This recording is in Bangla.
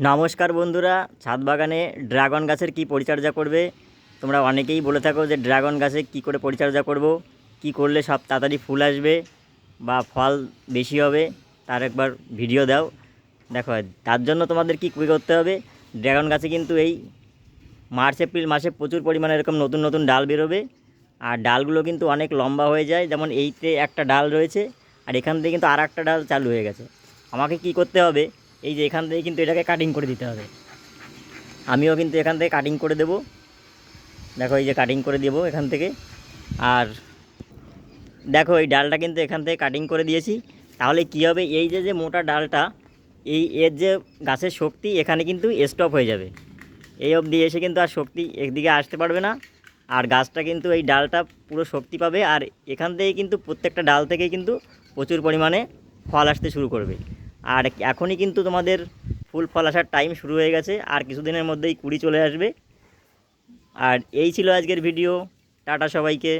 নমস্কার বন্ধুরা, ছাদ বাগানে ড্রাগন গাছের কি পরিচর্যা করবে তোমরা অনেকেই বলে থাকো যে ড্রাগন গাছে কি করে পরিচর্যা করব, কি করলে সব তাড়াতাড়ি ফুল আসবে বা ফল বেশি হবে, তার একবার ভিডিও দাও। দেখো, তার জন্য তোমাদের কি করতে হবে। ড্রাগন গাছে কিন্তু এই মার্চ এপ্রিল মাসে প্রচুর পরিমাণে এরকম নতুন নতুন ডাল বেরোবে, আর ডালগুলো কিন্তু অনেক লম্বা হয়ে যায়। যেমন এইতে একটা ডাল রয়েছে, আর এখান থেকে কিন্তু আর একটা ডাল চালু হয়ে গেছে। আমাকে কি করতে হবে, এই যে এখান থেকে কিন্তু এটাকে কাটিং করে দিতে হবে। আমিও কিন্তু এখান থেকে কাটিং করে দেব। দেখো, এই যে কাটিং করে দেব এখান থেকে। আর দেখো, এই ডালটা কিন্তু এখান থেকে কাটিং করে দিয়েছি। তাহলে কি হবে, এই যে যে মোটা ডালটা, এর যে গাছের শক্তি এখানে কিন্তু স্টপ হয়ে যাবে। এই অবধি এসে কিন্তু আর শক্তি একদিকে আসতে পারবে না, আর গাছটা কিন্তু এই ডালটা পুরো শক্তি পাবে। আর এখান থেকে কিন্তু প্রত্যেকটা ডাল থেকেই কিন্তু প্রচুর পরিমাণে ফল আসতে শুরু করবে। আর এখনই কিন্তু তোমাদের ফুল ফল আসার টাইম শুরু হয়ে গেছে, আর কিছুদিনের মধ্যেই কুড়ি চলে আসবে। আর এই ছিল আজকের ভিডিও। টাটা সবাইকে।